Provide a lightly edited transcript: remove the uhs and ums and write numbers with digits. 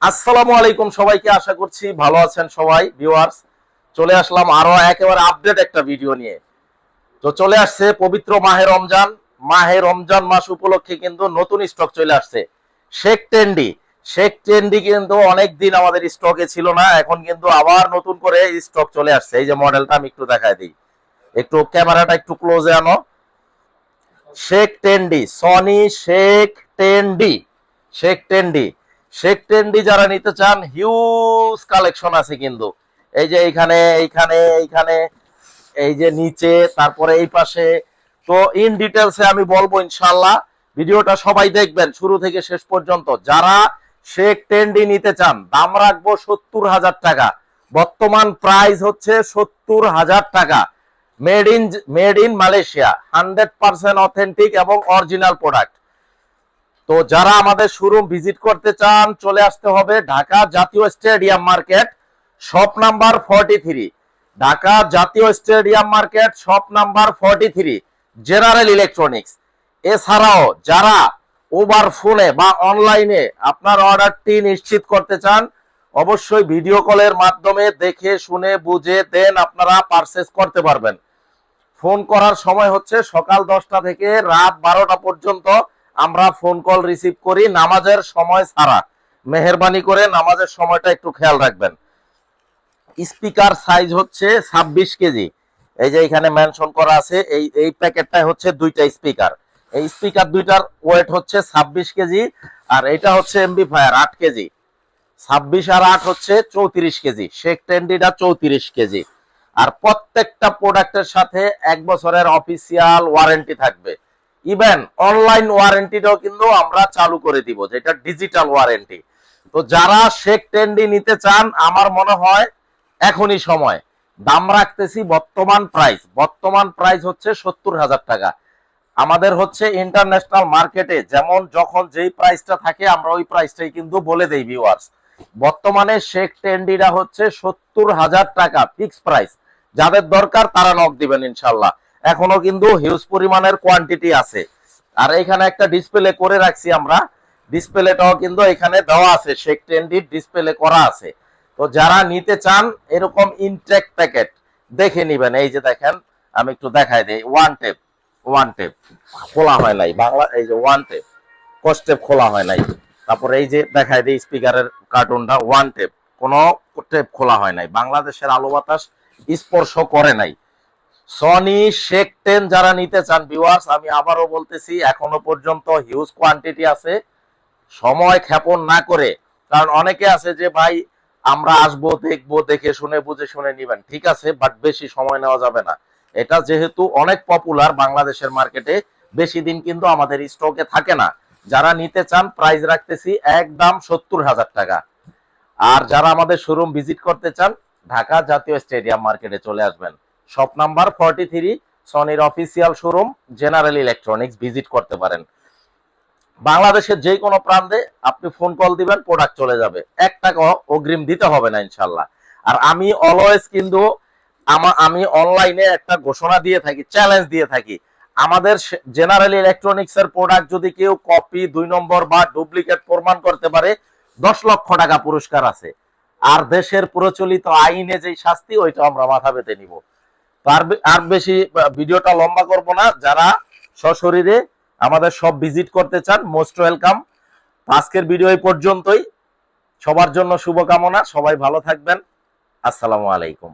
আসসালামু আলাইকুম সবাইকে, আশা করছি ভালো আছেন সবাই ভিউয়ার্স। চলে আসলাম আরো একেবারে আপডেট একটা ভিডিও নিয়ে। তো চলে আসছে পবিত্র মাহে রমজান মাস উপলক্ষে কিন্তু নতুন স্টক চলে আসছে। শেখ টেন্ডি কিন্তু অনেক দিন আমাদের স্টকে ছিল না, এখন কিন্তু আবার নতুন করে স্টক চলে আসছে। এই যে মডেলটা আমি একটু দেখায় দিই, একটু ক্যামেরাটা একটু ক্লোজে আনো। শেখ টেন্ডি, সনি শেখ টেন্ডি যারা নিতে চান, হিউজ কালেকশন আছে কিন্তু। এই যে এইখানে এই যে নিচে, তারপরে এই পাশে। তো ইন ডিটেলসে আমি বলবো ইনশাআল্লাহ, ভিডিওটা সবাই দেখবেন শুরু থেকে শেষ পর্যন্ত। যারা শেখ টেন্ডি নিতে চান, দাম রাখবো 70,000 টাকা। বর্তমান প্রাইস হচ্ছে 70,000 টাকা। মেড ইন মালয়েশিয়া, 100% অথেন্টিক এবং অরিজিনাল প্রোডাক্ট। তো যারা আমাদের শোরুম ভিজিট করতে চান, চলে আসতে হবে ঢাকা জাতীয় stadium market, shop number 43। Dhaka জাতীয় stadium market, shop number 43, general electronics. এছাড়াও যারা ওভার ফোনে বা অনলাইনে আপনার অর্ডারটি নিশ্চিত করতে চান, অবশ্যই ভিডিও কলের মাধ্যমে দেখে শুনে বুঝে দেন আপনারা পারচেজ করতে পারবেন। ফোন করার সময় হচ্ছে সকাল 10টা থেকে রাত 12টা পর্যন্ত আমরা ফোন কল রিসিভ করি, নামাজের সময় ছাড়া। মেহেরবানি করে নামাজের সময়টা একটু খেয়াল রাখবেন। স্পিকার সাইজ হচ্ছে 26 কেজি। এই যে এখানে মেনশন করা আছে, এই প্যাকেটটায় হচ্ছে দুইটা স্পিকার। এই স্পিকার দুইটার ওয়েট হচ্ছে 26 কেজি, আর এটা হচ্ছে এমবিফায়ার 8 কেজি। 26 আর 8 হচ্ছে 34 কেজি। শেখ টেন্ডিটা 34 কেজি। আর প্রত্যেকটা প্রোডাক্টের সাথে 1 বছরের অফিসিয়াল ওয়ারেন্টি থাকবে। ইভেন অনলাইন ওয়ারেন্টিটাও কিন্তু আমরা চালু করে দিব, যেটা ডিজিটাল ওয়ারেন্টি। তো যারা শেখ টেন্ডি নিতে চান, আমার মনে হয় এখনই সময়। দাম রাখতেছি বর্তমান প্রাইস হচ্ছে 70,000 টাকা। আমাদের হচ্ছে ইন্টারন্যাশনাল মার্কেটে যেমন যখন যেই প্রাইসটা থাকে, আমরা ওই প্রাইসটাই কিন্তু বলে দেই ভিউয়ার্স। বর্তমানে শেখ টেন্ডিটা হচ্ছে 70,000 টাকা ফিক্স প্রাইস। যাদের দরকার তারা নক দিবেন ইনশাল্লাহ। এখনো কিন্তু হিউজ পরিমাণের কোয়ান্টিটি আছে। আর এখানে একটা ডিসপ্লে করে রাখছি আমরা, ডিসপ্লেটাও কিন্তু এখানে দেওয়া আছে, শেখ টেন্ডির ডিসপ্লে করা আছে। তো যারা নিতে চান এরকম ইনটেক প্যাকেট দেখে নিবেন। এই যে দেখেন, আমি একটু দেখাই দেই। ওয়ান টেপ খোলা হয় নাই বাংলা, এই যে ওয়ান টেপ কস্টেপ খোলা হয় নাই। তারপরে এই যে দেখাই দিই স্পিকারের কার্টুনটা, ওয়ান টেপ, কোনো টেপ খোলা হয় নাই, বাংলাদেশের আলো বাতাস স্পর্শ করে নাই। সনি শেখ 10 যারা নিতে চান ভিউয়ার্স, আমি আবারও বলতেছি, এখনো পর্যন্ত হিউজ কোয়ান্টিটি আছে। সময় ক্ষেপণ না করে, কারণ অনেকে আছে যে ভাই আমরা আসবো, দেখবো, দেখে শুনে বুঝে শুনে নিবেন, ঠিক আছে, বাট বেশি সময় নেওয়া যাবে না। এটা যেহেতু অনেক পপুলার বাংলাদেশের মার্কেটে, বেশি দিন কিন্তু আমাদের স্টকে থাকে না। যারা নিতে চান, প্রাইস রাখতেছি একদম 70,000 টাকা। আর যারা আমাদের শোরুম ভিজিট করতে চান, ঢাকা জাতীয় স্টেডিয়াম মার্কেটে চলে আসবেন, শপ নাম্বার 43, সনির official showroom general electronics, visit করতে পারেন। বাংলাদেশের যে কোনো প্রান্তে আপনি ফোন কল দিবেন, প্রোডাক্ট চলে যাবে, 1 টাকা অগ্রিম দিতে হবে না ইনশাল্লাহ। আর আমি অলওয়েজ কিন্তু আমি অনলাইনে একটা ঘোষণা দিয়ে থাকি, চ্যালেঞ্জ দিয়ে থাকি, আমাদের জেনারেল ইলেকট্রনিক্স এর প্রোডাক্ট যদি কেউ কপি, 2 নম্বর বা ডুপ্লিকেট প্রমাণ করতে পারে, 10 লক্ষ টাকা পুরস্কার আছে। আর দেশের প্রচলিত আইনে যেই শাস্তি, ওইটা আমরা মাথা পেতে নিব। তো আর বেশি ভিডিওটা লম্বা করব না। যারা সশরীরে আমাদের সব ভিজিট করতে চান, মোস্ট ওয়েলকাম। আজকের ভিডিও এই পর্যন্তই। সবার জন্য শুভকামনা, সবাই ভালো থাকবেন। আসসালামু আলাইকুম।